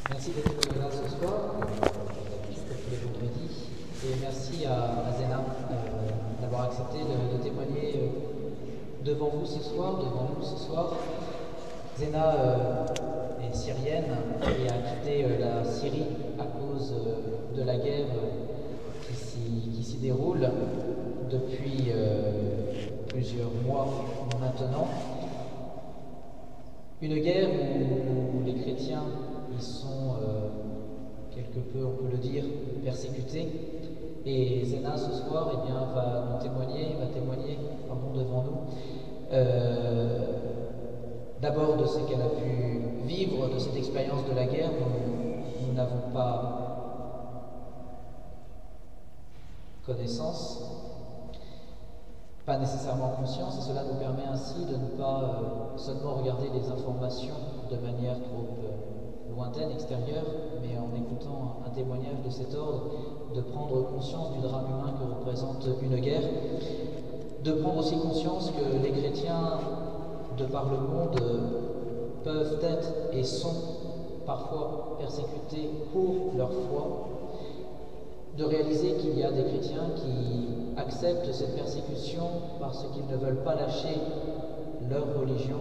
Merci d'être là ce soir, comme tous les vendredis, et merci à Zena d'avoir accepté de témoigner devant vous ce soir, devant nous ce soir. Zena est syrienne et a quitté la Syrie à cause de la guerre qui s'y déroule depuis plusieurs mois maintenant. Une guerre où les chrétiens ils sont quelque peu, on peut le dire, persécutés. Et Zena ce soir va nous témoigner, devant nous, d'abord de ce qu'elle a pu vivre, de cette expérience de la guerre dont nous n'avons pas connaissance, pas nécessairement conscience, et cela nous permet ainsi de ne pas seulement regarder les informations de manière trop lointaine, extérieure, mais en écoutant un témoignage de cet ordre, de prendre conscience du drame humain que représente une guerre, de prendre aussi conscience que les chrétiens, de par le monde, peuvent être et sont parfois persécutés pour leur foi, de réaliser qu'il y a des chrétiens qui acceptent cette persécution parce qu'ils ne veulent pas lâcher leur religion,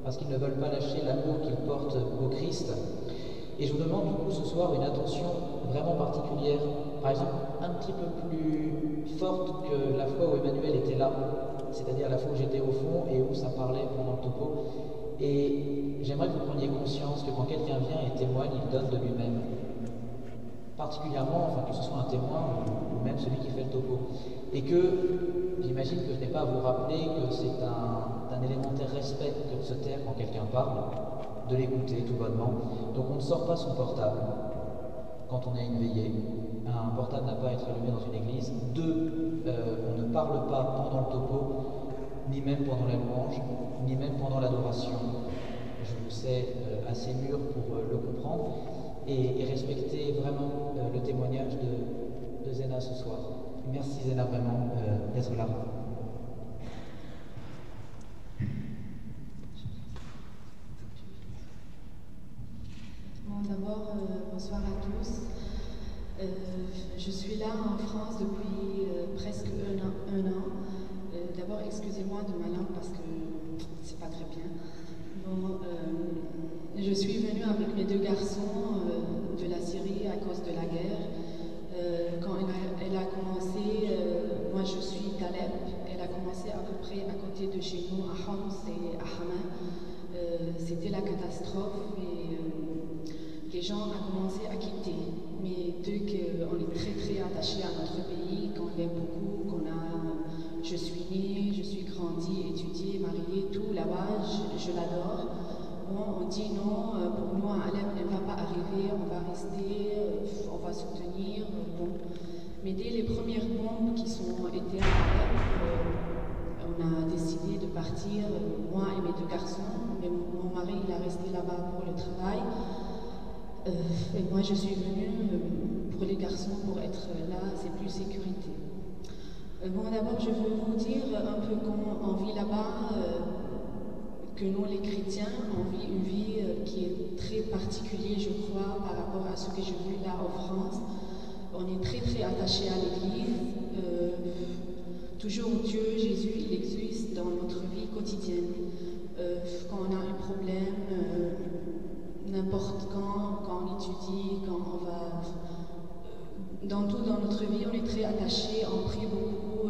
parce qu'ils ne veulent pas lâcher l'amour qu'ils portent au Christ. Et je vous demande du coup ce soir une attention vraiment particulière, par exemple un petit peu plus forte que la fois où Emmanuel était là, c'est-à-dire la fois où j'étais au fond et où ça parlait pendant le topo. Et j'aimerais que vous preniez conscience que quand quelqu'un vient et témoigne, il donne de lui-même. Particulièrement, que ce soit un témoin ou même celui qui fait le topo. Et que, j'imagine que je n'ai pas à vous rappeler que c'est d'un élémentaire respect que de se taire quand quelqu'un parle, de l'écouter tout bonnement. Donc on ne sort pas son portable quand on est à une veillée. Un portable n'a pas à être allumé dans une église. Deux, on ne parle pas pendant le topo, ni même pendant la louange, ni même pendant l'adoration. Je vous sais assez mûr pour le comprendre. Et respecter vraiment le témoignage de Zena ce soir. Merci Zena vraiment d'être là. Bon, d'abord, bonsoir à tous. Je suis là en France depuis presque un an. D'abord, excusez-moi de ma langue parce que c'est pas très bien. Bon, je suis venue avec mes deux garçons de la Syrie à cause de la guerre. Quand elle a commencé, moi je suis d'Alep, elle a commencé à peu près à côté de chez nous, à Homs et à Hama. C'était la catastrophe et les gens ont commencé à quitter. Mais dès qu'on est très très attachés à notre pays, qu'on l'aime beaucoup, je suis née, je suis grandie, étudiée, mariée, tout là-bas, je l'adore. Bon, on dit non, pour nous à Alep, elle ne va pas arriver, on va rester, on va soutenir. Bon. Mais dès les premières bombes qui sont été à Alep, on a décidé de partir, moi et mes deux garçons. Mais mon mari, il est resté là-bas pour le travail. Et moi, je suis venue pour les garçons, pour être là, c'est plus sécurité. Bon, d'abord, je veux vous dire un peu comment on vit là-bas. Que nous, les chrétiens, on vit une vie qui est très particulière, je crois, par rapport à ce que j'ai vu là en France. On est très, très attachés à l'Église. Toujours Dieu, Jésus, il existe dans notre vie quotidienne. Quand on a un problème, n'importe quand on étudie, quand on va... dans tout dans notre vie, on est très attachés, on prie beaucoup.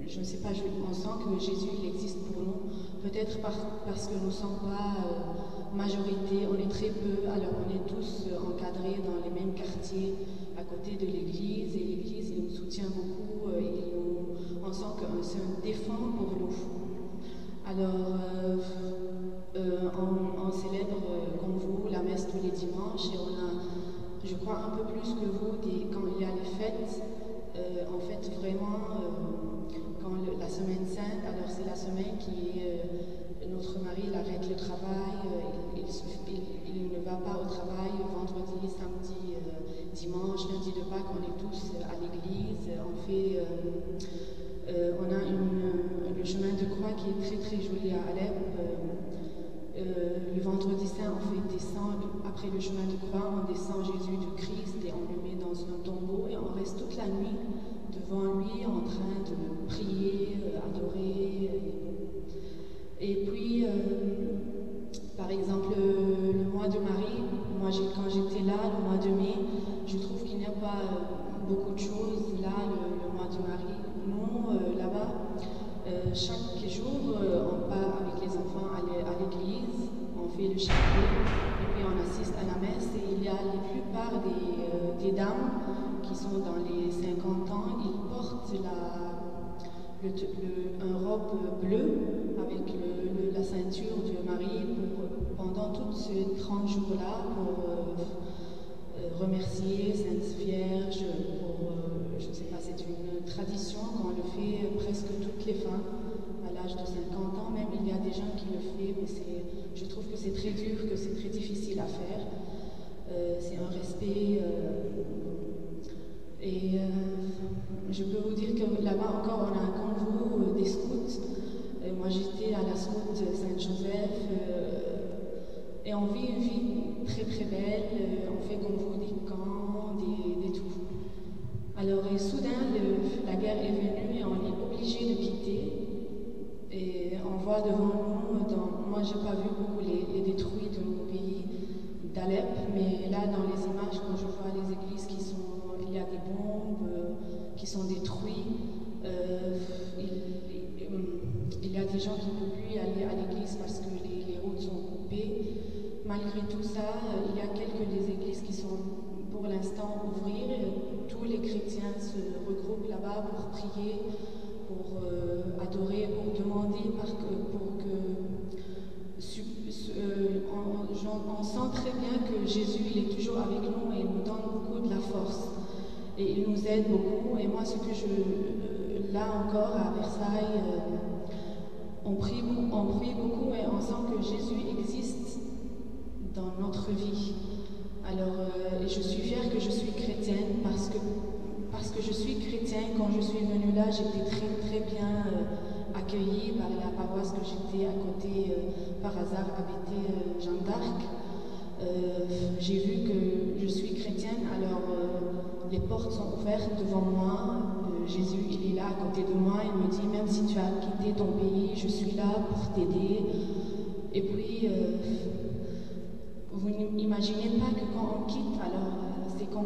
Je ne sais pas, on sent que Jésus il existe pour nous. Peut-être parce que nous ne sommes pas majorité, on est très peu, alors on est tous encadrés dans les mêmes quartiers à côté de l'église, et l'église nous soutient beaucoup, on sent que c'est un défend pour nous. Alors, on célèbre comme vous la messe tous les dimanches, et on a, je crois, un peu plus que vous, quand il y a les fêtes, en fait vraiment... quand la semaine sainte, alors c'est la semaine qui notre mari il arrête le travail, il ne va pas au travail vendredi, samedi, dimanche, lundi de Pâques, on est tous à l'église, on a le chemin de croix qui est très très joli à Alep. Le vendredi saint, on fait descendre à après le chemin de croix, on descend Jésus du Christ et on le met dans un tombeau et on reste toute la nuit devant lui en train de prier, adorer. Et puis, par exemple, le mois de Marie, moi quand j'étais là, le mois de mai, je trouve qu'il n'y a pas beaucoup de choses là, le mois de Marie. Non, là-bas, chaque jour, on part avec les enfants à l'église, on fait le chapelet, et puis on assiste à la messe, et il y a la plupart des dames qui sont dans les 50 ans, ils portent un robe bleue avec la ceinture de Marie pendant tous ces 30 jours-là pour remercier Sainte Vierge, je ne sais pas, c'est une tradition qu'on le fait presque toutes les fins à l'âge de 50 ans, même il y a des gens qui le font, mais je trouve que c'est très dur, que c'est très difficile à faire. C'est un respect. Je peux vous dire que là-bas encore, on a un convoi des scouts. Moi, j'étais à la scout Saint-Joseph et on vit une vie très très belle. On fait convoi des camps, des tout. Alors, soudain, la guerre est venue et on est obligé de quitter. Et on voit devant nous, moi, j'ai pas vu beaucoup les détruits de mon pays d'Alep, mais là, dans les images, quand je vois les églises il y a des bombes qui sont détruites, il y a des gens qui ne peuvent plus aller à l'église parce que les routes sont coupées. Malgré tout ça, il y a quelques des églises qui sont pour l'instant ouvrir. Tous les chrétiens se regroupent là-bas pour prier, pour adorer, pour demander, on sent très bien que Jésus il est toujours avec nous et il nous donne beaucoup de la force. Et il nous aide beaucoup. Et moi, là encore à Versailles, on prie beaucoup et on sent que Jésus existe dans notre vie. Alors, je suis fière que je suis chrétienne parce que je suis chrétienne. Quand je suis venue là, j'étais très très bien accueillie par la paroisse que j'étais à côté, par hasard, habitée Jeanne d'Arc. J'ai vu que je suis chrétienne, alors les portes sont ouvertes devant moi. Jésus, il est là à côté de moi, il me dit, même si tu as quitté ton pays, je suis là pour t'aider. Et puis, vous n'imaginez pas que quand on quitte, alors c'est comme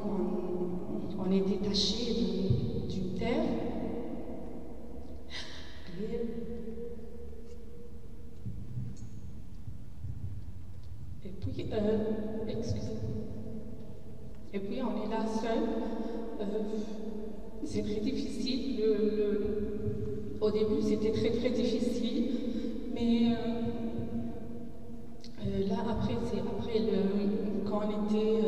on est détaché d'une terre. Et puis, excusez-moi. Et puis on est là seul. C'est très difficile. Au début, c'était très très difficile. Mais là, après quand on était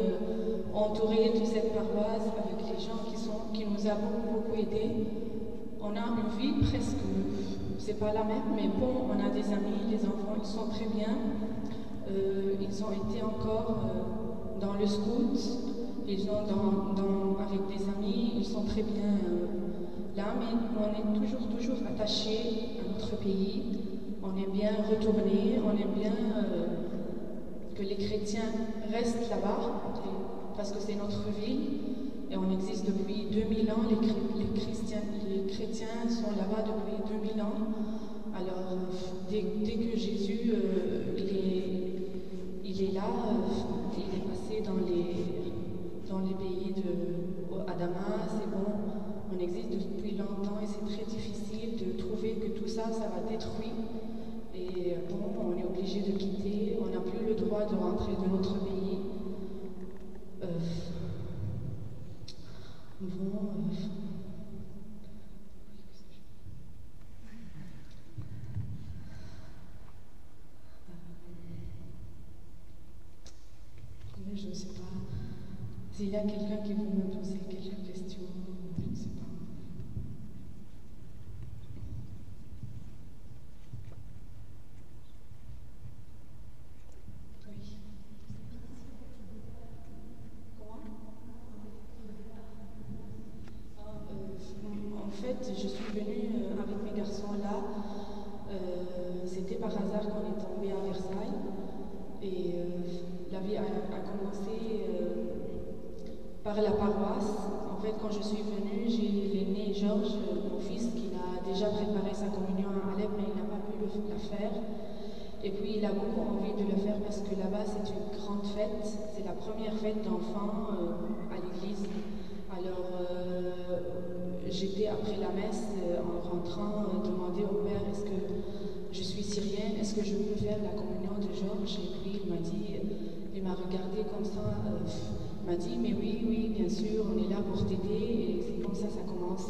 entouré de cette paroisse avec les gens qui nous ont beaucoup aidés, on a une vie presque, c'est pas la même, mais bon, on a des amis, les enfants, ils sont très bien. Ils ont été encore dans le scout, ils sont avec des amis, ils sont très bien là, mais on est toujours attachés à notre pays. On aime bien retourner, on aime bien que les chrétiens restent là-bas, parce que c'est notre ville, et on existe depuis 2000 ans, les chrétiens sont là-bas depuis 2000 ans. Alors, dès que Jésus, il est là, il est passé dans les pays à Damas, c'est bon, on existe depuis longtemps et c'est très difficile de trouver que tout ça va détruire. Et bon, on est obligé de quitter, on n'a plus le droit de rentrer de notre pays. Je ne sais pas s'il y a quelqu'un qui veut me poser quelques questions, je ne sais pas. Oui. Comment? En fait, je suis venue avec mes garçons là. C'était par hasard qu'on est tombé à Versailles. Et la vie a commencé par la paroisse. En fait, quand je suis venue, j'ai l'aîné Georges, mon fils, qui a déjà préparé sa communion à Alep, mais il n'a pas pu la faire. Et puis, il a beaucoup envie de le faire parce que là-bas, c'est une grande fête. C'est la première fête d'enfants à l'église. Alors, j'étais après la messe, en rentrant, demander au père, est-ce que je suis syrienne, est-ce que je peux faire la communion de Georges? Et puis, il m'a regardé comme ça, il m'a dit, mais oui, oui, bien sûr, on est là pour t'aider. Et c'est comme ça commence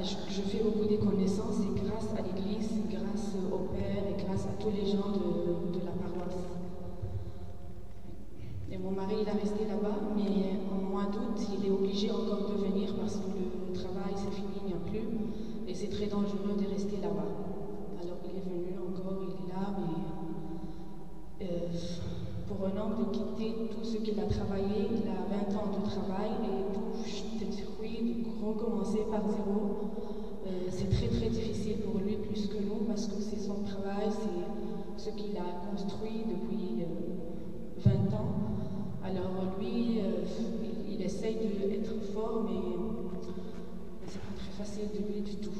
je fais beaucoup de connaissances, et grâce à l'église, grâce au père et grâce à tous les gens de la paroisse. Et mon mari, il est resté là-bas, mais en mois d'août, il est obligé encore de venir parce que le travail, c'est fini, il n'y a plus. Et c'est très dangereux de rester là-bas. Alors il est venu encore, il est là, mais pour un homme de quitter tout ce qu'il a travaillé, il a 20 ans de travail et tout détruit, de recommencer par zéro, c'est très très difficile pour lui, plus que nous, parce que c'est son travail, c'est ce qu'il a construit depuis 20 ans. Alors lui, il essaye d'être fort, mais c'est pas très facile de lui du tout.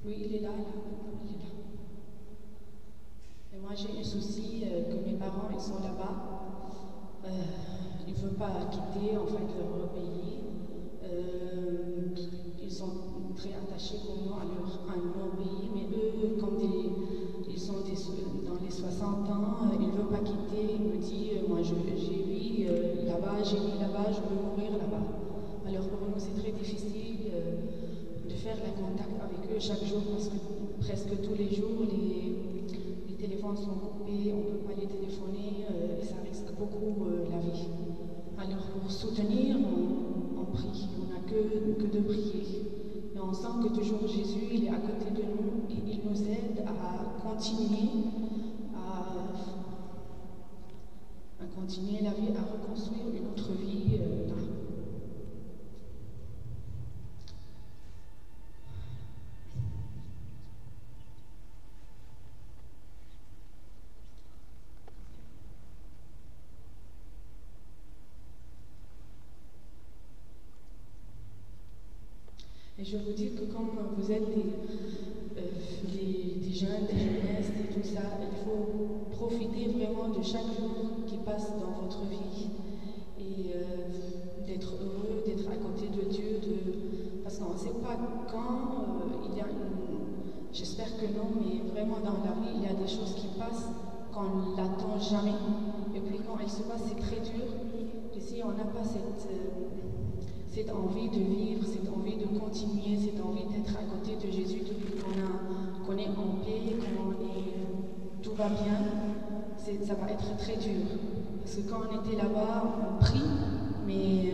Oui, il est là, il est là. Et moi, j'ai un souci que mes parents, ils sont là-bas. Ils ne veulent pas quitter, en fait, leur pays. Ils sont très attachés pour nous à leur pays, mais eux, comme ils sont dans les 60 ans, ils ne veulent pas quitter. Ils me disent, moi, j'ai vu là-bas, je veux mourir là-bas. Alors pour nous, c'est très difficile de faire le contact avec eux chaque jour parce que presque tous les jours, les téléphones sont coupés, on ne peut pas les téléphoner et ça risque beaucoup la vie. Alors pour soutenir, on prie, on n'a que de prier. Et on sent que toujours Jésus, il est à côté de nous et il nous aide à continuer, à continuer la vie, à reconstruire une autre vie là. Et je vous dis que comme vous êtes des jeunes, des jeunesses et tout ça, il faut profiter vraiment de chaque jour qui passe dans votre vie et d'être heureux, d'être à côté de Dieu, parce qu'on ne sait pas quand il y a j'espère que non, mais vraiment dans la vie, il y a des choses qui passent qu'on ne l'attend jamais. Et puis quand elles se passent, c'est très dur. Et si on n'a pas cette envie de vivre, cette envie de continuer, cette envie d'être à côté de Jésus depuis qu'on est en paix, tout va bien, ça va être très dur. Parce que quand on était là-bas, on prie, mais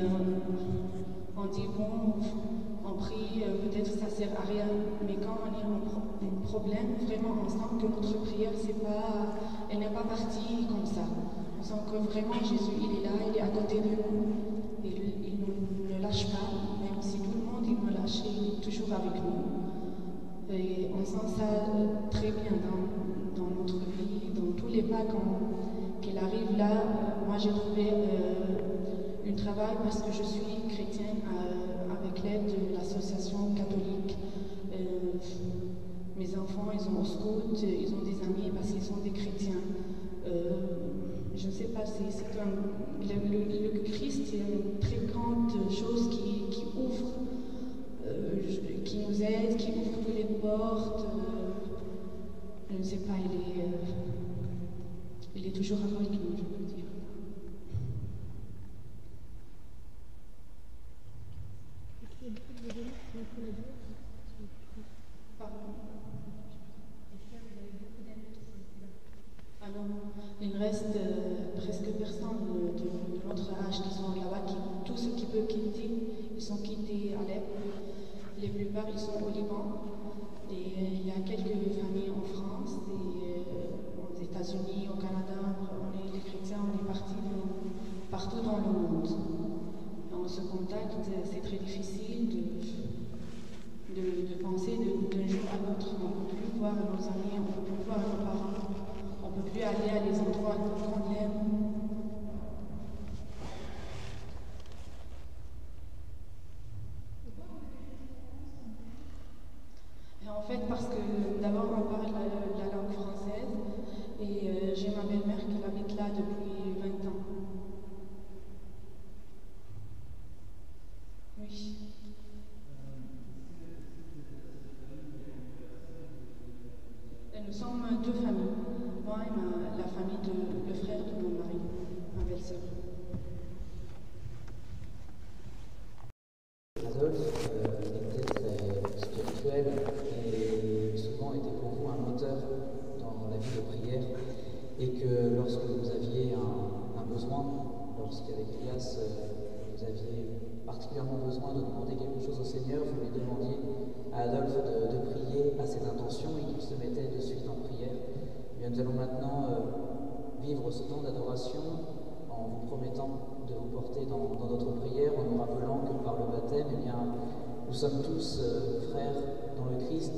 on dit bon, on prie, peut-être ça ne sert à rien. Mais quand on est en problème, vraiment on sent que notre prière, elle n'est pas partie comme ça. On sent que vraiment Jésus, il est là, il est à côté de nous. Il ne lâche pas, même si tout le monde il me lâche, il est toujours avec nous. Et on sent ça très bien dans notre vie, dans tous les pas qu'il arrive là. Moi j'ai trouvé un travail parce que je suis chrétienne avec l'aide de l'association catholique. Mes enfants, ils ont au scout, ils ont des amis parce qu'ils sont des chrétiens. Je ne sais pas, le Christ, c'est une très grande chose qui ouvre, qui nous aide, qui ouvre toutes les portes. Je ne sais pas, il est toujours avec nous, je peux dire. Pardon. Ah non, il reste presque personne de notre âge qui sont là-bas, tous ceux qui peuvent quitter, ils sont quittés à Alep. Les plupart, ils sont au Liban. Et il y a quelques familles en France, et aux États-Unis, au Canada. Les chrétiens, on est partis partout dans le monde. Et on se contacte, c'est très difficile de penser d'un jour à l'autre. On ne peut plus voir nos amis, on ne peut plus voir nos parents, on ne peut plus aller à des endroits qu'on aime. Et en fait, parce que d'abord on parle la langue française et j'ai ma belle-mère qui habite là depuis 20 ans. Oui. Nous sommes deux familles, moi et la famille le frère de mon mari, ma belle-sœur. Adolphe était très spirituel et souvent était pour vous un moteur dans la vie de prière, et que lorsque vous aviez un besoin, lorsqu'avec Elias vous aviez particulièrement besoin de demander quelque chose au Seigneur, vous lui demandiez à Adolphe de prier à cette intention et qu'il se mettait de suite en prière. Eh bien, nous allons maintenant vivre ce temps d'adoration en vous promettant de vous porter dans notre prière, en nous rappelant que par le baptême, eh bien, nous sommes tous frères dans le Christ,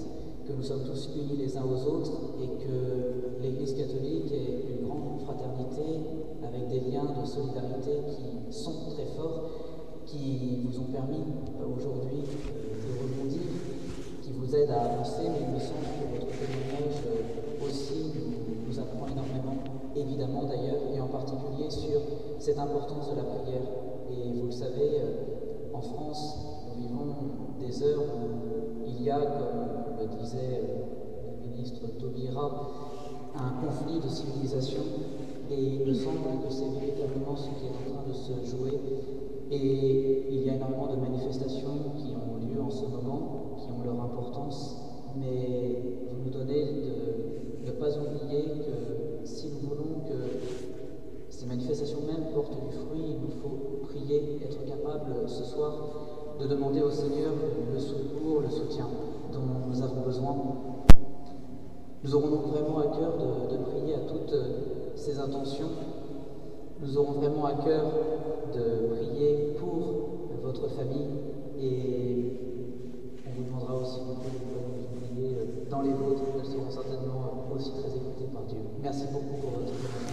que nous sommes tous unis les uns aux autres et que l'Église catholique est une grande fraternité avec des liens de solidarité qui sont très forts, qui vous ont permis aujourd'hui de rebondir, qui vous aident à avancer, mais il me semble que votre témoignage aussi nous apprend énormément, évidemment d'ailleurs, et en particulier sur cette importance de la prière. Et vous le savez, en France, nous vivons des heures où il y a, comme le disait le ministre Taubira, un conflit de civilisation, et il me semble que c'est véritablement ce qui est en train de se jouer. Et il y a énormément de manifestations qui ont lieu en ce moment, qui ont leur importance, mais vous nous donnez de ne pas oublier que si nous voulons que ces manifestations même portent du fruit, il nous faut prier, être capable ce soir de demander au Seigneur le secours, le soutien dont nous avons besoin. Nous aurons donc vraiment à cœur de prier à toutes ces intentions. Nous aurons vraiment à cœur de prier pour votre famille et on vous demandera aussi beaucoup de prier dans les vôtres. Elles seront certainement aussi très écoutées par Dieu. Merci beaucoup pour votre témoignage.